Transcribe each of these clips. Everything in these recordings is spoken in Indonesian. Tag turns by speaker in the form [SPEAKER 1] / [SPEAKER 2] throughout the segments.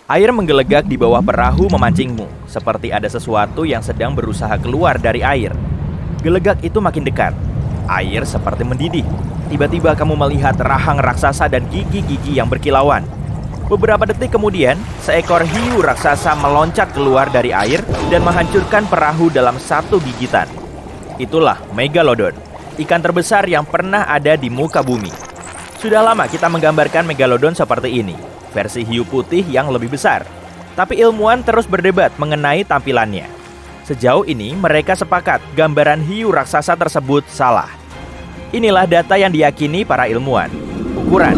[SPEAKER 1] Air menggelegak di bawah perahu memancingmu, seperti ada sesuatu yang sedang berusaha keluar dari air. Gelegak itu makin dekat. Air seperti mendidih. Tiba-tiba kamu melihat rahang raksasa dan gigi-gigi yang berkilauan. Beberapa detik kemudian, seekor hiu raksasa meloncat keluar dari air dan menghancurkan perahu dalam satu gigitan. Itulah Megalodon, ikan terbesar yang pernah ada di muka bumi. Sudah lama kita menggambarkan Megalodon seperti ini, versi hiu putih yang lebih besar. Tapi ilmuwan terus berdebat mengenai tampilannya. Sejauh ini mereka sepakat gambaran hiu raksasa tersebut salah. Inilah data yang diyakini para ilmuwan. Ukuran,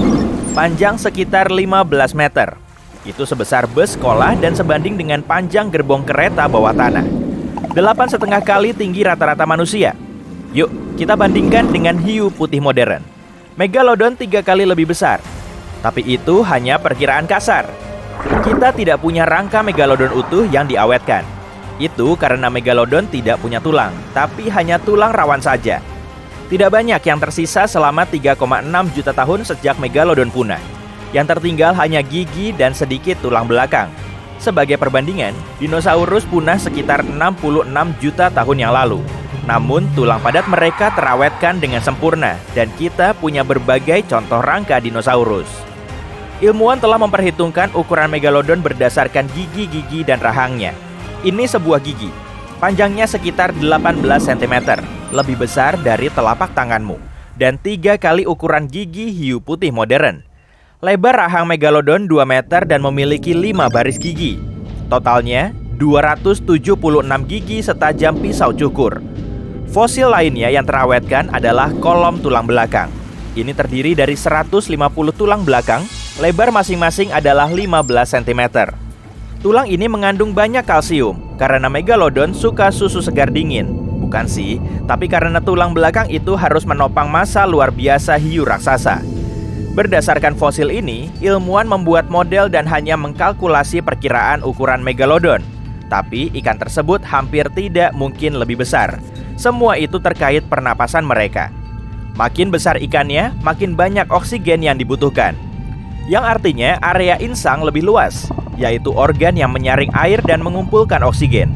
[SPEAKER 1] panjang sekitar 15 meter. Itu sebesar bus sekolah dan sebanding dengan panjang gerbong kereta bawah tanah. 8,5 kali tinggi rata-rata manusia. Yuk, kita bandingkan dengan hiu putih modern. Megalodon 3 kali lebih besar. Tapi itu hanya perkiraan kasar. Kita tidak punya rangka Megalodon utuh yang diawetkan. Itu karena Megalodon tidak punya tulang, tapi hanya tulang rawan saja. Tidak banyak yang tersisa selama 3,6 juta tahun sejak Megalodon punah. Yang tertinggal hanya gigi dan sedikit tulang belakang. Sebagai perbandingan, dinosaurus punah sekitar 66 juta tahun yang lalu. Namun, tulang padat mereka terawetkan dengan sempurna, dan kita punya berbagai contoh rangka dinosaurus. Ilmuwan telah memperhitungkan ukuran Megalodon berdasarkan gigi-gigi dan rahangnya. Ini sebuah gigi. Panjangnya sekitar 18 cm, lebih besar dari telapak tanganmu, dan 3 kali ukuran gigi hiu putih modern. Lebar rahang Megalodon 2 meter dan memiliki 5 baris gigi. Totalnya 276 gigi setajam pisau cukur. Fosil lainnya yang terawetkan adalah kolom tulang belakang. Ini terdiri dari 150 tulang belakang, lebar masing-masing adalah 15 cm. Tulang ini mengandung banyak kalsium karena Megalodon suka susu segar dingin. Bukan sih, tapi karena tulang belakang itu harus menopang massa luar biasa hiu raksasa. Berdasarkan fosil ini, ilmuwan membuat model dan hanya mengkalkulasi perkiraan ukuran Megalodon. Tapi ikan tersebut hampir tidak mungkin lebih besar. Semua itu terkait pernapasan mereka. Makin besar ikannya, makin banyak oksigen yang dibutuhkan. Yang artinya area insang lebih luas, yaitu organ yang menyaring air dan mengumpulkan oksigen.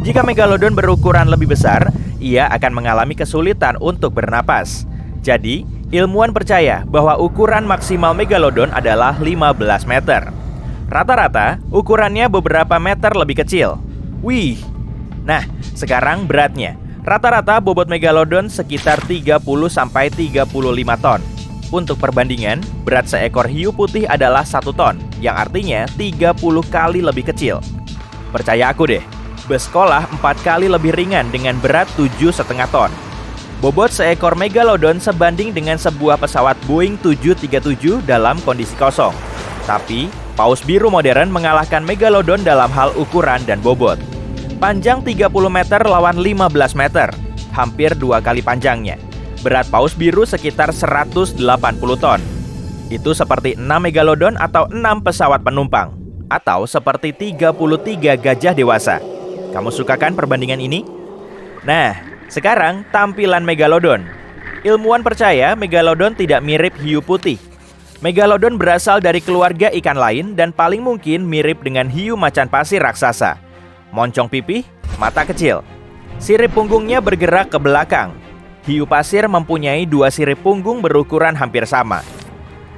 [SPEAKER 1] Jika Megalodon berukuran lebih besar, ia akan mengalami kesulitan untuk bernapas. Jadi, ilmuwan percaya bahwa ukuran maksimal Megalodon adalah 15 meter. Rata-rata, ukurannya beberapa meter lebih kecil. Wih! Nah, sekarang beratnya. Rata-rata bobot Megalodon sekitar 30-35 ton. Untuk perbandingan, berat seekor hiu putih adalah 1 ton, yang artinya 30 kali lebih kecil. Percaya aku deh, bus sekolah 4 kali lebih ringan dengan berat 7,5 ton. Bobot seekor Megalodon sebanding dengan sebuah pesawat Boeing 737 dalam kondisi kosong. Tapi, paus biru modern mengalahkan Megalodon dalam hal ukuran dan bobot. Panjang 30 meter lawan 15 meter, hampir 2 kali panjangnya. Berat paus biru sekitar 180 ton. Itu seperti 6 Megalodon atau 6 pesawat penumpang, atau seperti 33 gajah dewasa. Kamu suka kan perbandingan ini? Nah, sekarang tampilan Megalodon. Ilmuwan percaya Megalodon tidak mirip hiu putih. Megalodon berasal dari keluarga ikan lain dan paling mungkin mirip dengan hiu macan pasir raksasa. Moncong pipih, mata kecil. Sirip punggungnya bergerak ke belakang. Hiu pasir mempunyai 2 sirip punggung berukuran hampir sama.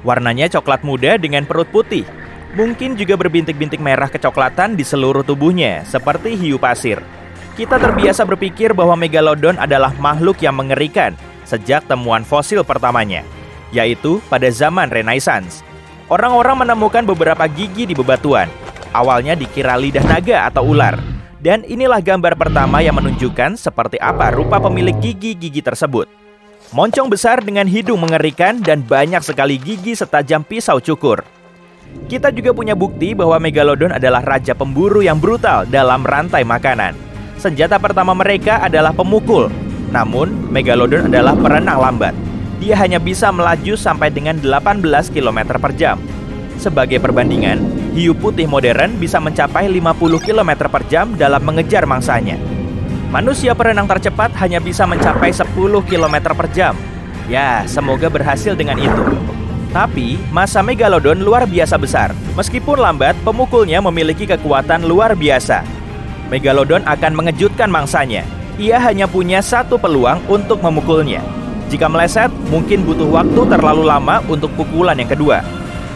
[SPEAKER 1] Warnanya coklat muda dengan perut putih. Mungkin juga berbintik-bintik merah kecoklatan di seluruh tubuhnya, seperti hiu pasir. Kita terbiasa berpikir bahwa Megalodon adalah makhluk yang mengerikan sejak temuan fosil pertamanya, yaitu pada zaman Renaissance. Orang-orang menemukan beberapa gigi di bebatuan. Awalnya dikira lidah naga atau ular. Dan inilah gambar pertama yang menunjukkan seperti apa rupa pemilik gigi-gigi tersebut. Moncong besar dengan hidung mengerikan dan banyak sekali gigi setajam pisau cukur. Kita juga punya bukti bahwa Megalodon adalah raja pemburu yang brutal dalam rantai makanan. Senjata pertama mereka adalah pemukul. Namun, Megalodon adalah perenang lambat. Dia hanya bisa melaju sampai dengan 18 km per jam. Sebagai perbandingan, hiu putih modern bisa mencapai 50 km per jam dalam mengejar mangsanya. Manusia perenang tercepat hanya bisa mencapai 10 km per jam. Ya, semoga berhasil dengan itu. Tapi, massa Megalodon luar biasa besar. Meskipun lambat, pemukulnya memiliki kekuatan luar biasa. Megalodon akan mengejutkan mangsanya. Ia hanya punya satu peluang untuk memukulnya. Jika meleset, mungkin butuh waktu terlalu lama untuk pukulan yang kedua.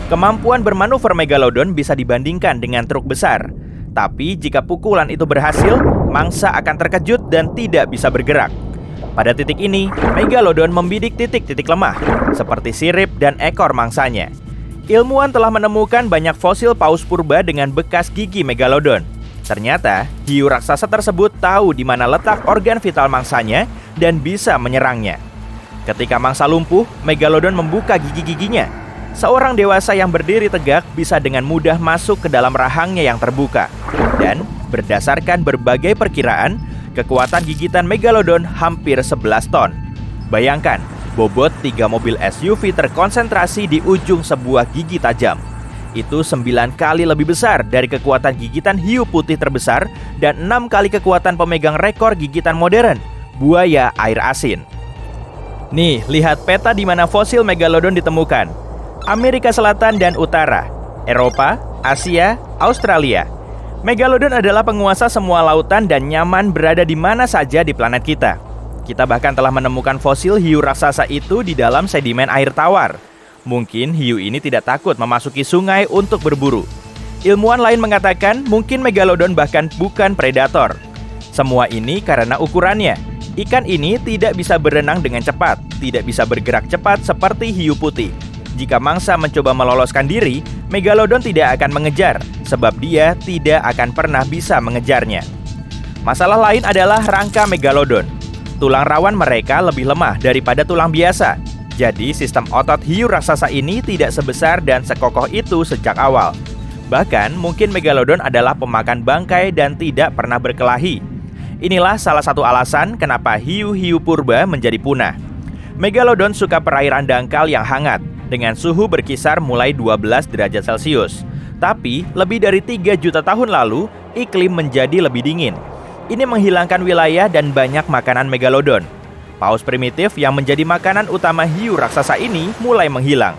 [SPEAKER 1] Kemampuan bermanuver Megalodon bisa dibandingkan dengan truk besar. Tapi jika pukulan itu berhasil, mangsa akan terkejut dan tidak bisa bergerak. Pada titik ini, Megalodon membidik titik-titik lemah, seperti sirip dan ekor mangsanya. Ilmuwan telah menemukan banyak fosil paus purba dengan bekas gigi Megalodon. Ternyata, hiu raksasa tersebut tahu di mana letak organ vital mangsanya dan bisa menyerangnya. Ketika mangsa lumpuh, Megalodon membuka gigi-giginya. Seorang dewasa yang berdiri tegak bisa dengan mudah masuk ke dalam rahangnya yang terbuka. Dan berdasarkan berbagai perkiraan, kekuatan gigitan Megalodon hampir 11 ton. Bayangkan, bobot 3 mobil SUV terkonsentrasi di ujung sebuah gigi tajam. Itu 9 kali lebih besar dari kekuatan gigitan hiu putih terbesar dan 6 kali kekuatan pemegang rekor gigitan modern, buaya air asin. Nih, lihat peta di mana fosil Megalodon ditemukan. Amerika Selatan dan Utara, Eropa, Asia, Australia. Megalodon adalah penguasa semua lautan dan nyaman berada di mana saja di planet kita. Kita bahkan telah menemukan fosil hiu raksasa itu di dalam sedimen air tawar. Mungkin hiu ini tidak takut memasuki sungai untuk berburu. Ilmuwan lain mengatakan mungkin Megalodon bahkan bukan predator. Semua ini karena ukurannya. Ikan ini tidak bisa berenang dengan cepat, tidak bisa bergerak cepat seperti hiu putih. Jika mangsa mencoba meloloskan diri, Megalodon tidak akan mengejar, sebab dia tidak akan pernah bisa mengejarnya. Masalah lain adalah rangka Megalodon. Tulang rawan mereka lebih lemah daripada tulang biasa. Jadi sistem otot hiu raksasa ini tidak sebesar dan sekokoh itu sejak awal. Bahkan mungkin Megalodon adalah pemakan bangkai dan tidak pernah berkelahi. Inilah salah satu alasan kenapa hiu-hiu purba menjadi punah. Megalodon suka perairan dangkal yang hangat, dengan suhu berkisar mulai 12 derajat Celcius. Tapi, lebih dari 3 juta tahun lalu, iklim menjadi lebih dingin. Ini menghilangkan wilayah dan banyak makanan Megalodon. Paus primitif yang menjadi makanan utama hiu raksasa ini mulai menghilang.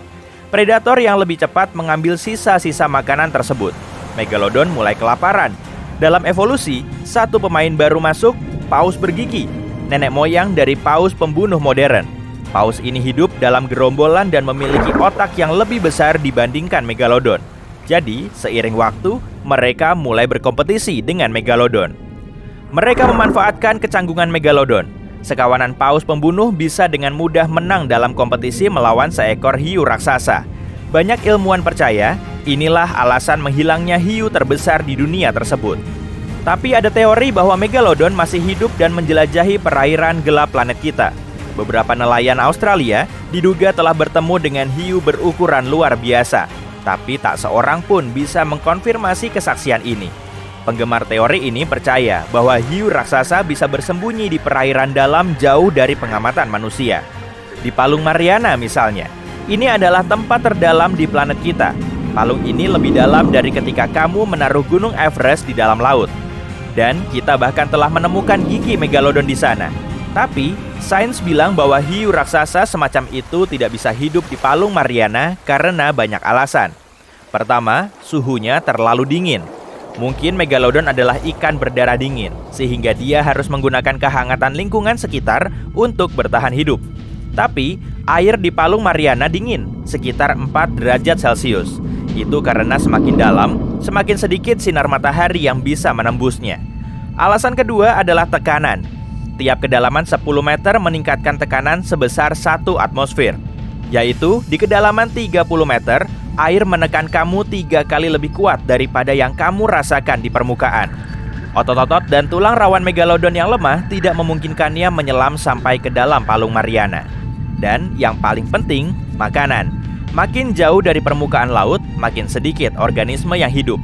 [SPEAKER 1] Predator yang lebih cepat mengambil sisa-sisa makanan tersebut. Megalodon mulai kelaparan. Dalam evolusi, satu pemain baru masuk, paus bergigi, nenek moyang dari paus pembunuh modern. Paus ini hidup dalam gerombolan dan memiliki otak yang lebih besar dibandingkan Megalodon. Jadi, seiring waktu, mereka mulai berkompetisi dengan Megalodon. Mereka memanfaatkan kecanggungan Megalodon. Sekawanan paus pembunuh bisa dengan mudah menang dalam kompetisi melawan seekor hiu raksasa. Banyak ilmuwan percaya, inilah alasan menghilangnya hiu terbesar di dunia tersebut. Tapi ada teori bahwa Megalodon masih hidup dan menjelajahi perairan gelap planet kita. Beberapa nelayan Australia diduga telah bertemu dengan hiu berukuran luar biasa, tapi tak seorang pun bisa mengkonfirmasi kesaksian ini. Penggemar teori ini percaya bahwa hiu raksasa bisa bersembunyi di perairan dalam jauh dari pengamatan manusia. Di Palung Mariana misalnya, ini adalah tempat terdalam di planet kita. Palung ini lebih dalam dari ketika kamu menaruh Gunung Everest di dalam laut. Dan kita bahkan telah menemukan gigi Megalodon di sana. Tapi, sains bilang bahwa hiu raksasa semacam itu tidak bisa hidup di Palung Mariana karena banyak alasan. Pertama, suhunya terlalu dingin. Mungkin Megalodon adalah ikan berdarah dingin, sehingga dia harus menggunakan kehangatan lingkungan sekitar untuk bertahan hidup. Tapi, air di Palung Mariana dingin, sekitar 4 derajat Celcius. Itu karena semakin dalam, semakin sedikit sinar matahari yang bisa menembusnya. Alasan kedua adalah tekanan. Tiap kedalaman 10 meter meningkatkan tekanan sebesar 1 atmosfer. Yaitu, di kedalaman 30 meter, air menekan kamu 3 kali lebih kuat daripada yang kamu rasakan di permukaan. Otot-otot dan tulang rawan Megalodon yang lemah tidak memungkinkannya menyelam sampai ke dalam Palung Mariana. Dan yang paling penting, makanan. Makin jauh dari permukaan laut, makin sedikit organisme yang hidup.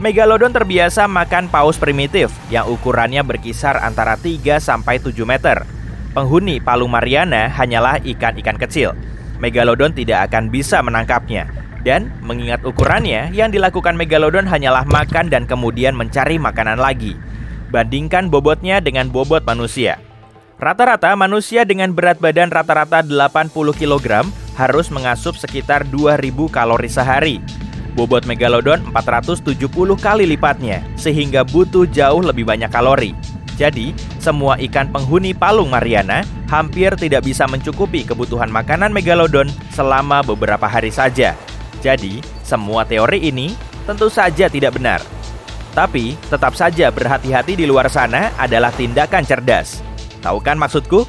[SPEAKER 1] Megalodon terbiasa makan paus primitif yang ukurannya berkisar antara 3-7 meter. Penghuni Palung Mariana hanyalah ikan-ikan kecil. Megalodon tidak akan bisa menangkapnya. Dan mengingat ukurannya, yang dilakukan Megalodon hanyalah makan dan kemudian mencari makanan lagi. Bandingkan bobotnya dengan bobot manusia. Rata-rata manusia dengan berat badan rata-rata 80 kg harus mengasup sekitar 2000 kalori sehari. Bobot megalodon 470 kali lipatnya, sehingga butuh jauh lebih banyak kalori. Jadi, semua ikan penghuni Palung Mariana hampir tidak bisa mencukupi kebutuhan makanan megalodon selama beberapa hari saja. Jadi, semua teori ini tentu saja tidak benar. Tapi, tetap saja berhati-hati di luar sana adalah tindakan cerdas. Tahu kan maksudku?